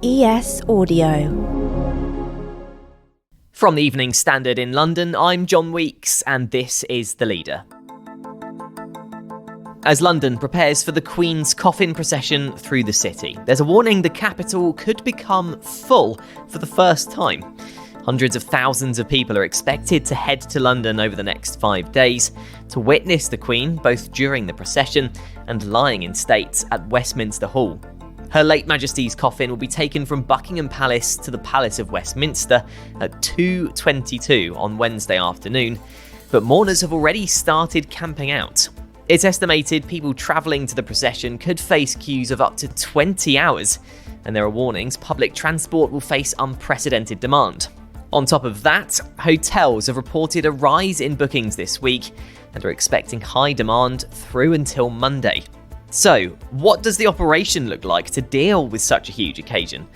ES Audio. From the Evening Standard in London, I'm John Weeks, and this is The Leader. As London prepares for the Queen's coffin procession through the city, there's a warning the capital could become full for the first time. Hundreds of thousands of people are expected to head to London over the next 5 days to witness the Queen, both during the procession and lying in state at Westminster Hall. Her late Majesty's coffin will be taken from Buckingham Palace to the Palace of Westminster at 2:22 on Wednesday afternoon, but mourners have already started camping out. It's estimated people travelling to the procession could face queues of up to 20 hours, and there are warnings public transport will face unprecedented demand. On top of that, hotels have reported a rise in bookings this week and are expecting high demand through until Monday. So, what does the operation look like to deal with such a huge occasion?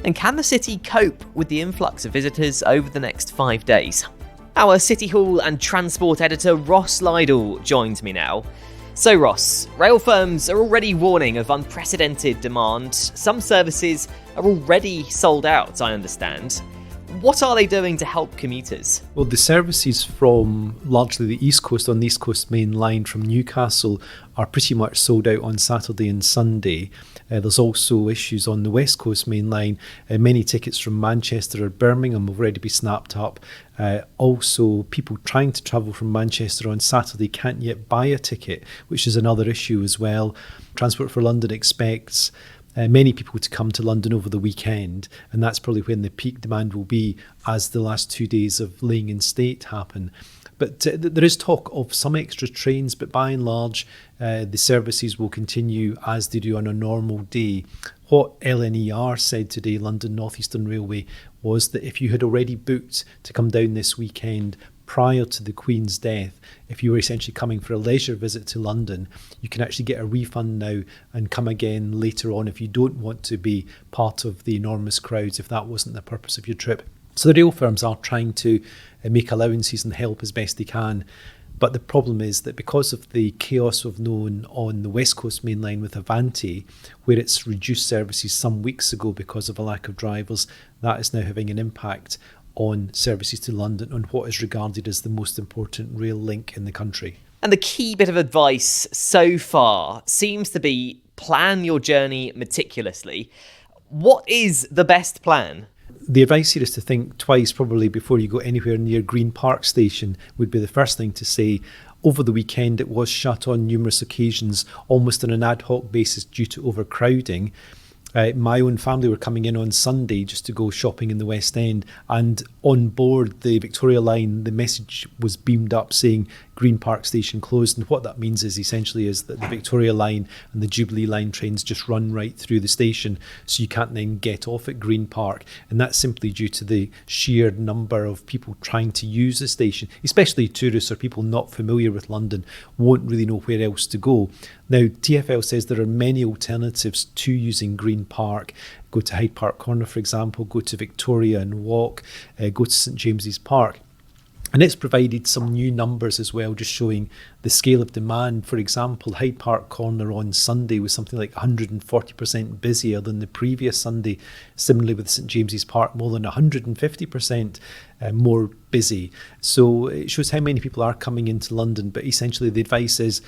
And can the city cope with the influx of visitors over the next 5 days? Our City Hall and Transport editor Ross Lydall joins me now. So Ross, rail firms are already warning of unprecedented demand. Some services are already sold out, I understand. What are they doing to help commuters? Well, the services from largely the East Coast on the East Coast Main Line from Newcastle are pretty much sold out on Saturday and Sunday. There's also issues on the West Coast Main Line. Many tickets from Manchester or Birmingham have already been snapped up. Also, people trying to travel from Manchester on Saturday can't yet buy a ticket, which is another issue as well. Transport for London expects many people to come to London over the weekend, and that's probably when the peak demand will be as the last 2 days of laying in state happen. But there is talk of some extra trains, but by and large, the services will continue as they do on a normal day. What LNER said today, London North Eastern Railway, was that if you had already booked to come down this weekend prior to the Queen's death, if you were essentially coming for a leisure visit to London, you can actually get a refund now and come again later on if you don't want to be part of the enormous crowds, if that wasn't the purpose of your trip. So the rail firms are trying to make allowances and help as best they can. But the problem is that because of the chaos we've known on the West Coast Main Line with Avanti, where it's reduced services some weeks ago because of a lack of drivers, that is now having an impact on services to London on what is regarded as the most important rail link in the country. And the key bit of advice so far seems to be plan your journey meticulously. What is the best plan? The advice here is to think twice probably before you go anywhere near Green Park Station would be the first thing to say. Over the weekend it was shut on numerous occasions, almost on an ad hoc basis due to overcrowding. My own family were coming in on Sunday just to go shopping in the West End, and on board the Victoria line the message was beamed up saying Green Park Station closed, and what that means is essentially is that the Victoria line and the Jubilee line trains just run right through the station, so you can't then get off at Green Park, and that's simply due to the sheer number of people trying to use the station, especially tourists or people not familiar with London won't really know where else to go. Now, TfL says there are many alternatives to using Green Park. Go to Hyde Park Corner, for example, go to Victoria and walk, go to St James's Park. And it's provided some new numbers as well, just showing the scale of demand. For example, Hyde Park Corner on Sunday was something like 140% busier than the previous Sunday. Similarly with St James's Park, more than 150% more busy. So it shows how many people are coming into London. But essentially the advice is,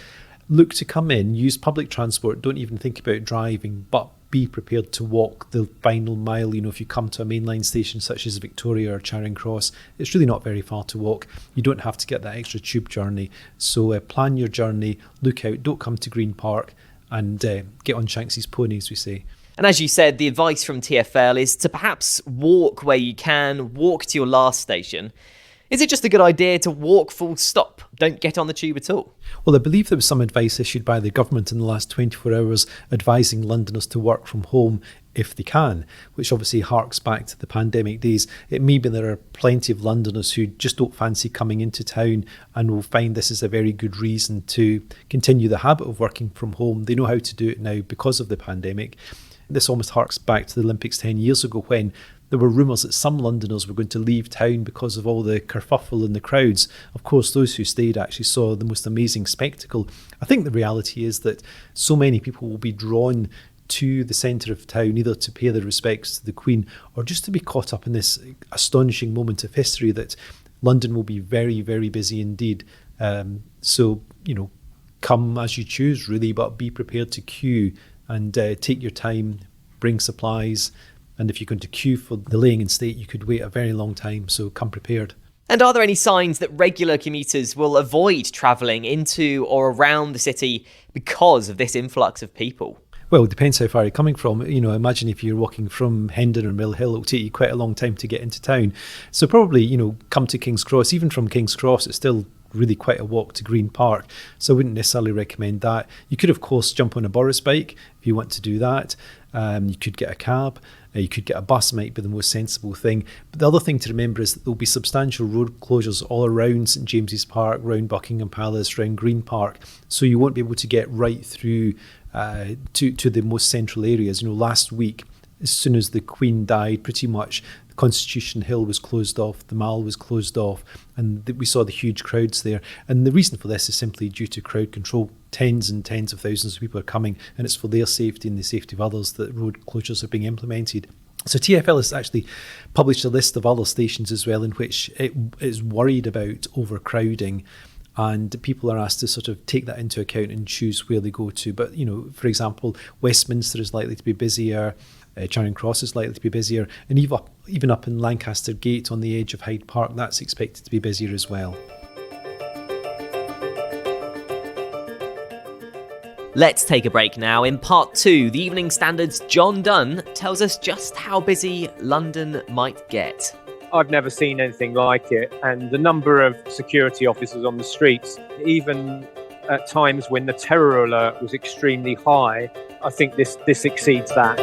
look to come in, use public transport, don't even think about driving, but be prepared to walk the final mile. You know, if you come to a mainline station such as Victoria or Charing Cross, it's really not very far to walk. You don't have to get that extra tube journey. So plan your journey, look out, don't come to Green Park, and get on Shanks's pony, as we say. And as you said, the advice from TfL is to perhaps walk where you can, walk to your last station. Is it just a good idea to walk full stop? Don't get on the tube at all? Well, I believe there was some advice issued by the government in the last 24 hours advising Londoners to work from home if they can, which obviously harks back to the pandemic days. It may be there are plenty of Londoners who just don't fancy coming into town and will find this is a very good reason to continue the habit of working from home. They know how to do it now because of the pandemic. This almost harks back to the Olympics 10 years ago when there were rumours that some Londoners were going to leave town because of all the kerfuffle and the crowds. Of course, those who stayed actually saw the most amazing spectacle. I think the reality is that so many people will be drawn to the centre of town, either to pay their respects to the Queen or just to be caught up in this astonishing moment of history that London will be very, very busy indeed. So, come as you choose, really, but be prepared to queue and take your time, bring supplies. And if you're going to queue for the laying in state, you could wait a very long time. So come prepared. And are there any signs that regular commuters will avoid travelling into or around the city because of this influx of people? Well, it depends how far you're coming from. Imagine if you're walking from Hendon or Mill Hill, it'll take you quite a long time to get into town. So probably, come to King's Cross. Even from King's Cross, it's still really quite a walk to Green Park. So I wouldn't necessarily recommend that. You could, of course, jump on a Boris bike if you want to do that. You could get a cab. You could get a bus, might be the most sensible thing. But the other thing to remember is that there'll be substantial road closures all around St James's Park, around Buckingham Palace, around Green Park. So you won't be able to get right through to the most central areas. Last week, as soon as the Queen died, pretty much Constitution Hill was closed off, the Mall was closed off, and we saw the huge crowds there. And the reason for this is simply due to crowd control. Tens and tens of thousands of people are coming, and it's for their safety and the safety of others that road closures are being implemented. So TfL has actually published a list of other stations as well in which it is worried about overcrowding, and people are asked to sort of take that into account and choose where they go to. But, for example, Westminster is likely to be busier, Charing Cross is likely to be busier, and even up in Lancaster Gate on the edge of Hyde Park, that's expected to be busier as well. Let's take a break now. In part 2, the Evening Standard's John Dunne tells us just how busy London might get. I've never seen anything like it, and the number of security officers on the streets, even at times when the terror alert was extremely high, I think this exceeds that.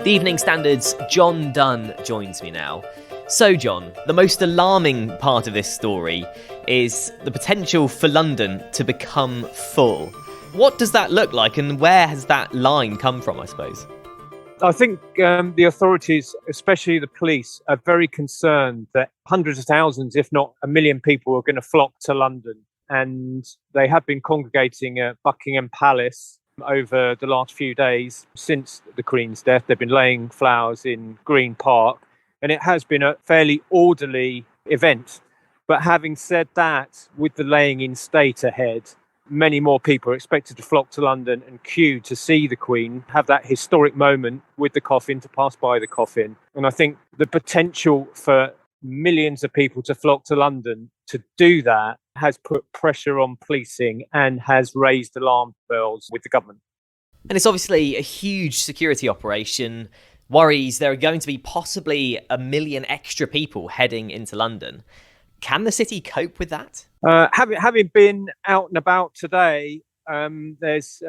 The Evening Standard's John Dunne joins me now. So, John, the most alarming part of this story is the potential for London to become full. What does that look like, and where has that line come from, I suppose? I think the authorities, especially the police, are very concerned that hundreds of thousands, if not 1 million people, are going to flock to London. And they have been congregating at Buckingham Palace over the last few days since the Queen's death. They've been laying flowers in Green Park, and it has been a fairly orderly event. But having said that, with the laying in state ahead, many more people are expected to flock to London and queue to see the Queen, have that historic moment with the coffin, to pass by the coffin. And I think the potential for millions of people to flock to London to do that has put pressure on policing and has raised alarm bells with the government. And it's obviously a huge security operation. Worries there are going to be possibly 1 million extra people heading into London. Can the city cope with that? Having been out and about today, there's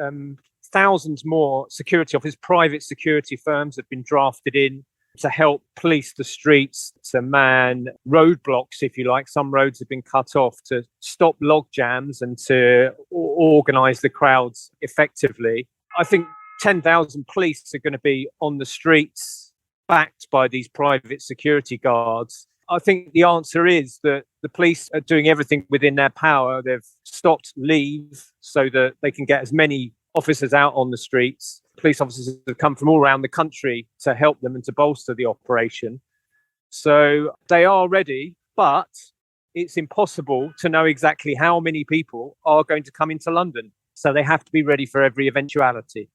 thousands more security officers, private security firms have been drafted in to help police the streets, to man roadblocks, if you like. Some roads have been cut off to stop log jams and to organise the crowds effectively. I think 10,000 police are going to be on the streets, backed by these private security guards. I think the answer is that the police are doing everything within their power. They've stopped leave so that they can get as many officers out on the streets. Police officers have come from all around the country to help them and to bolster the operation. So they are ready, but it's impossible to know exactly how many people are going to come into London. So they have to be ready for every eventuality.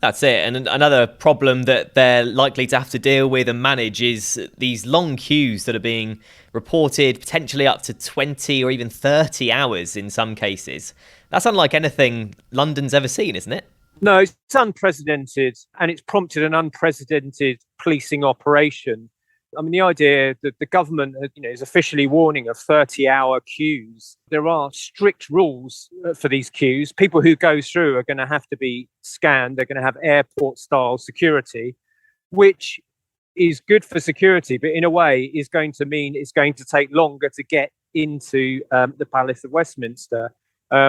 That's it. And another problem that they're likely to have to deal with and manage is these long queues that are being reported, potentially up to 20 or even 30 hours in some cases. That's unlike anything London's ever seen, isn't it? No, it's unprecedented, and it's prompted an unprecedented policing operation. I mean, the idea that the government, is officially warning of 30-hour queues. There are strict rules for these queues. People who go through are going to have to be scanned. They're going to have airport-style security, which is good for security, but in a way is going to mean it's going to take longer to get into the Palace of Westminster,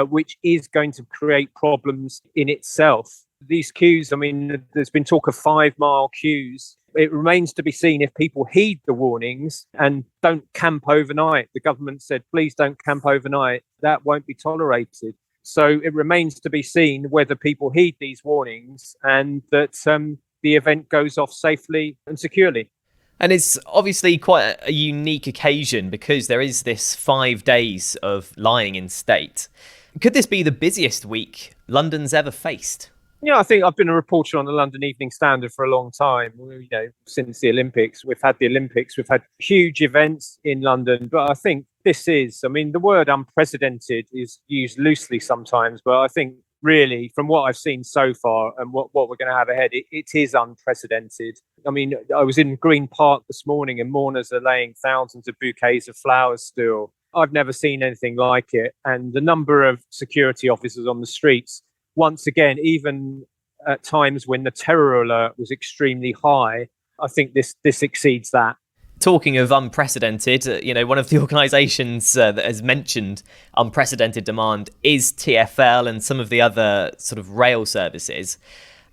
which is going to create problems in itself. These queues, I mean, there's been talk of 5-mile queues. It remains to be seen if people heed the warnings and don't camp overnight. The government said, please don't camp overnight. That won't be tolerated. So it remains to be seen whether people heed these warnings and that the event goes off safely and securely. And it's obviously quite a unique occasion because there is this 5 days of lying in state. Could this be the busiest week London's ever faced? Yeah, I think I've been a reporter on the London Evening Standard for a long time. Since the Olympics, we've had huge events in London. But I think the word unprecedented is used loosely sometimes. But I think really, from what I've seen so far and what we're going to have ahead, it is unprecedented. I mean, I was in Green Park this morning and Mourners are laying thousands of bouquets of flowers still. I've never seen anything like it. And the number of security officers on the streets, once again, even at times when the terror alert was extremely high, I think this exceeds that. Talking of unprecedented, one of the organisations that has mentioned unprecedented demand is TfL and some of the other sort of rail services.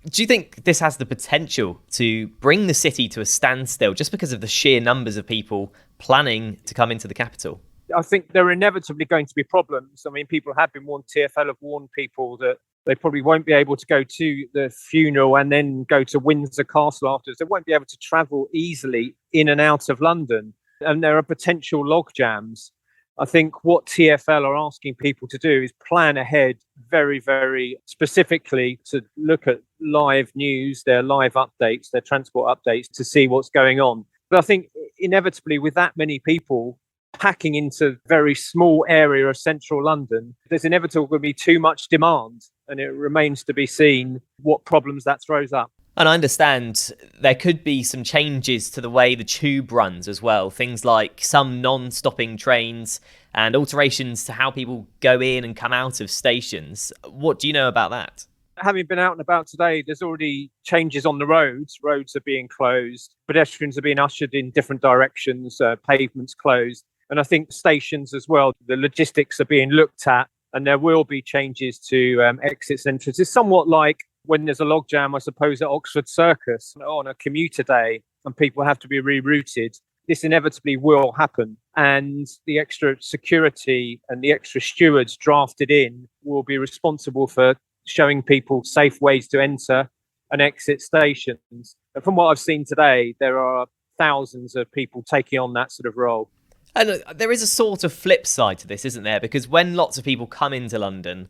Do you think this has the potential to bring the city to a standstill just because of the sheer numbers of people planning to come into the capital? I think there are inevitably going to be problems. I mean, people have been warned, TfL have warned people that they probably won't be able to go to the funeral and then go to Windsor Castle afterwards. They won't be able to travel easily in and out of London. And there are potential log jams. I think what TfL are asking people to do is plan ahead very, very specifically to look at live news, their live updates, their transport updates to see what's going on. But I think inevitably with that many people packing into a very small area of central London, there's inevitably going to be too much demand. And it remains to be seen what problems that throws up. And I understand there could be some changes to the way the tube runs as well. Things like some non-stopping trains and alterations to how people go in and come out of stations. What do you know about that? Having been out and about today, there's already changes on the roads. Roads are being closed. Pedestrians are being ushered in different directions. Pavements closed. And I think stations as well, the logistics are being looked at. And there will be changes to exits and entrances. It's somewhat like when there's a logjam, I suppose, at Oxford Circus on a commuter day and people have to be rerouted. This inevitably will happen. And the extra security and the extra stewards drafted in will be responsible for showing people safe ways to enter and exit stations. And from what I've seen today, there are thousands of people taking on that sort of role. And there is a sort of flip side to this, isn't there? Because when lots of people come into London,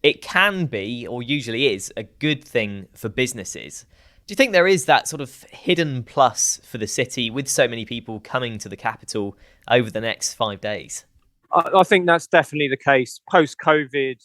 it can be, or usually is, a good thing for businesses. Do you think there is that sort of hidden plus for the city with so many people coming to the capital over the next 5 days? I think that's definitely the case. Post-COVID,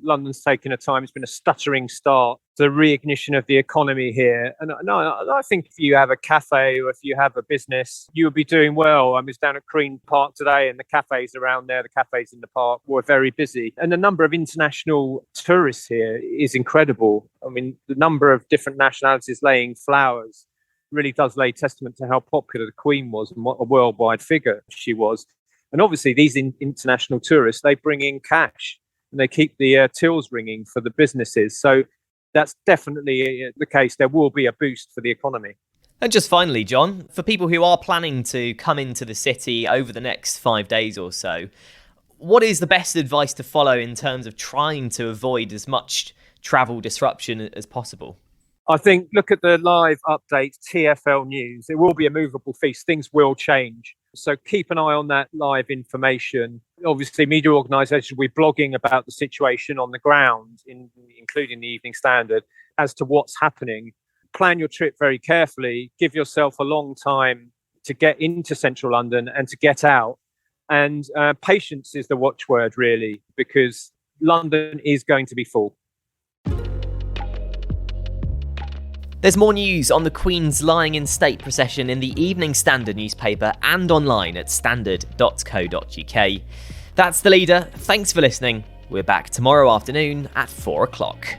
London's taken a time. It's been a stuttering start to the reignition of the economy here. And I think if you have a cafe or if you have a business, you will be doing well. I was down at Green Park today and the cafes around there, the cafes in the park were very busy. And the number of international tourists here is incredible. I mean, the number of different nationalities laying flowers really does lay testament to how popular the Queen was and what a worldwide figure she was. And obviously, these international tourists, they bring in cash and they keep the tills ringing for the businesses. So that's definitely the case. There will be a boost for the economy. And just finally, John, for people who are planning to come into the city over the next 5 days or so, what is the best advice to follow in terms of trying to avoid as much travel disruption as possible? I think look at the live updates, TfL News. It will be a movable feast. Things will change. So keep an eye on that live information. Obviously, media organisations will be blogging about the situation on the ground, including the Evening Standard, as to what's happening. Plan your trip very carefully. Give yourself a long time to get into central London and to get out. And patience is the watchword, really, because London is going to be full. There's more news on the Queen's lying in state procession in the Evening Standard newspaper and online at standard.co.uk. That's The Leader. Thanks for listening. We're back tomorrow afternoon at 4 o'clock.